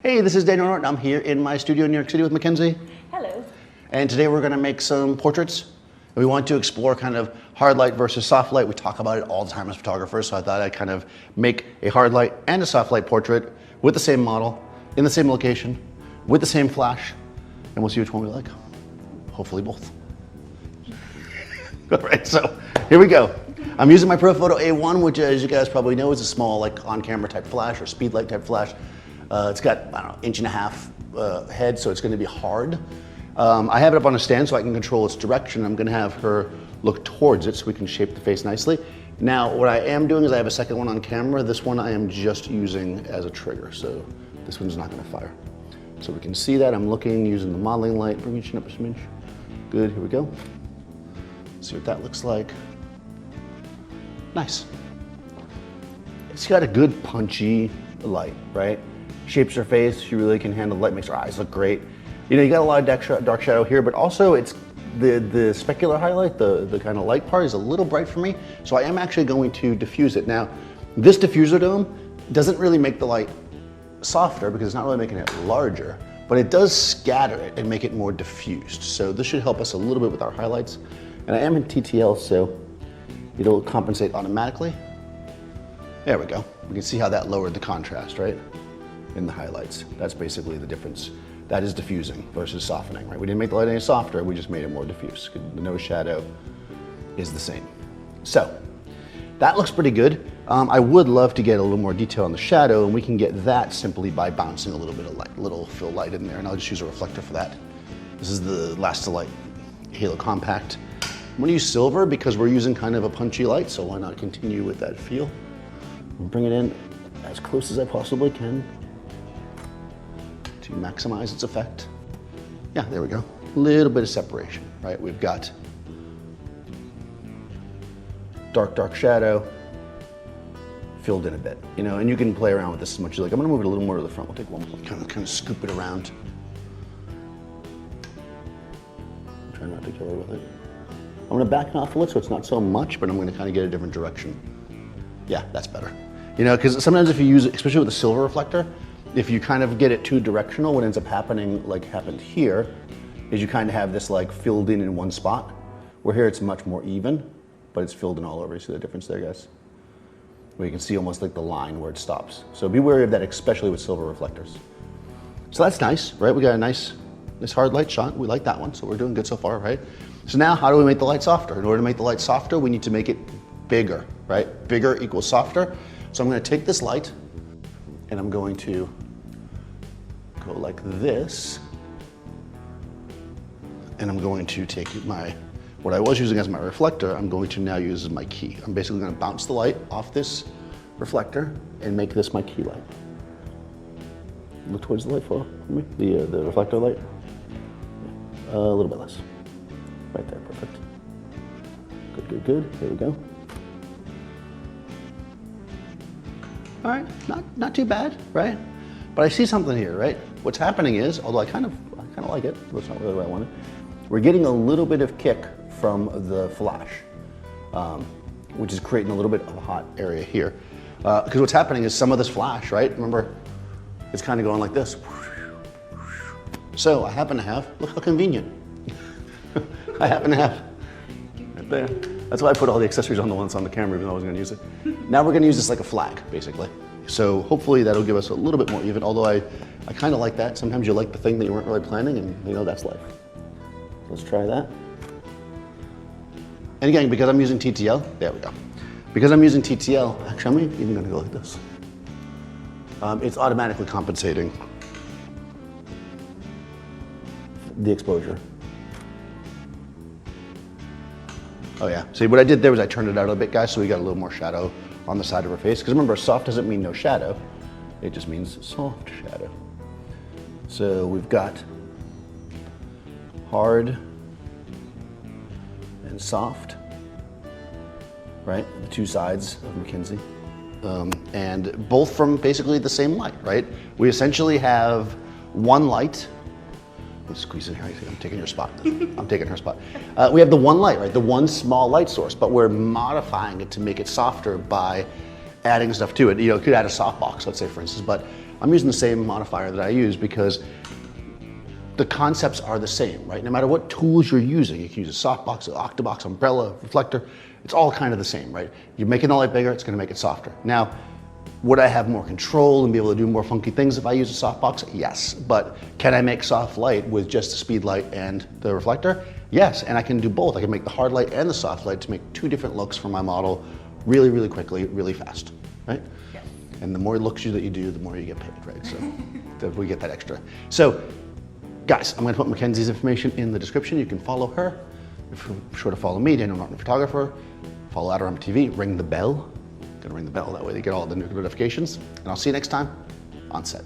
Hey, this is Daniel Norton. I'm here in my studio in New York City with Mackenzie. Hello. And today we're going to make some portraits. We want to explore kind of hard light versus soft light. We talk about it all the time as photographers, so I thought I'd kind of make a hard light and a soft light portrait with the same model, in the same location, with the same flash, and we'll see which one we like. Hopefully both. All right, so here we go. I'm using my Profoto A1, which as you guys probably know is a small like on-camera type flash or speed light type flash. It's got, I don't know, 1.5 inch head, so it's gonna be hard. I have it up on a stand so I can control its direction. I'm gonna have her look towards it so we can shape the face nicely. Now, what I am doing is I have a second one on camera. This one I am just using as a trigger, so this one's not gonna fire. So we can see that. I'm looking, using the modeling light. Bring your chin up a smidge. Good, here we go. See what that looks like. Nice. It's got a good punchy light, right? Shapes her face, she really can handle the light, makes her eyes look great. You know, you got a lot of dark shadow here, but also it's the specular highlight, the kind of light part is a little bright for me, so I am actually going to diffuse it. Now, this diffuser dome doesn't really make the light softer because it's not really making it larger, but it does scatter it and make it more diffused. So this should help us a little bit with our highlights. And I am in TTL, so it'll compensate automatically. There we go. We can see how that lowered the contrast, right? In the highlights. That's basically the difference. That is diffusing versus softening, right? We didn't make the light any softer, we just made it more diffuse. The nose shadow is the same. So, that looks pretty good. I would love to get a little more detail on the shadow, and we can get that simply by bouncing a little bit of light, little fill light in there, and I'll just use a reflector for that. This is the Last-to-Light Halo Compact. I'm gonna use silver because we're using kind of a punchy light, so why not continue with that feel? Bring it in as close as I possibly can to maximize its effect. Yeah, there we go. A little bit of separation, right? We've got dark shadow, filled in a bit, you know, and you can play around with this as much as you like. I'm gonna move it a little more to the front. We'll take one more, kind of scoop it around. Try not to kill her with it. I'm gonna back off a little so it's not so much, but I'm gonna kind of get a different direction. Yeah, that's better. You know, because sometimes if you use it, especially with a silver reflector, if you kind of get it too directional, what ends up happening, like happened here, is you kind of have this like filled in one spot, where here it's much more even, but it's filled in all over. You see the difference there, guys? Where you can see almost like the line where it stops. So be wary of that, especially with silver reflectors. So that's nice, right? We got a nice hard light shot. We like that one, so we're doing good so far, right? So now how do we make the light softer? In order to make the light softer, we need to make it bigger, right? Bigger equals softer. So I'm gonna take this light and I'm going to go like this. And I'm going to take what I was using as my reflector, I'm going to now use as my key. I'm basically gonna bounce the light off this reflector and make this my key light. Look towards the light for me, the reflector light. A little bit less. Right there, perfect. Good. Here we go. All right, not too bad, right? But I see something here, right? What's happening is, although I kind of like it, but it's not really what I wanted. We're getting a little bit of kick from the flash, which is creating a little bit of a hot area here. Because what's happening is some of this flash, right? Remember, it's kind of going like this. So I happen to have, look how convenient. I happen to have, right there. That's why I put all the accessories on the ones on the camera, even though I wasn't gonna use it. Now we're gonna use this like a flag, basically. So hopefully that'll give us a little bit more even, although I kind of like that. Sometimes you like the thing that you weren't really planning, and you know, that's life. Let's try that. And again, because I'm using TTL, there we go. Because I'm using TTL, actually I'm even gonna go like this. It's automatically compensating the exposure. Oh yeah, see what I did there was I turned it out a bit, guys, so we got a little more shadow on the side of her face. Because remember, soft doesn't mean no shadow, it just means soft shadow. So we've got hard and soft, right? The two sides of Mackenzie. And both from basically the same light, right? We essentially have one light. Let's squeeze in here. I'm taking your spot. I'm taking her spot. We have the one light, right? The one small light source, but we're modifying it to make it softer by adding stuff to it. You know, it could add a softbox, let's say, for instance, but I'm using the same modifier that I use because the concepts are the same, right? No matter what tools you're using, you can use a softbox, an octabox, umbrella, reflector, it's all kind of the same, right? You're making the light bigger, it's gonna make it softer. Now, would I have more control and be able to do more funky things if I use a softbox? Yes, but can I make soft light with just the speed light and the reflector? Yes, and I can do both. I can make the hard light and the soft light to make two different looks for my model really, really quickly, really fast, right? Yes. And the more looks that you do, the more you get paid, right? So we get that extra. So, guys, I'm gonna put Mackenzie's information in the description. You can follow her. If you're sure to follow me, Daniel Norton Photographer. Follow Adorama TV, ring the bell. Gonna ring the bell, that way they get all the new notifications. And I'll see you next time on set.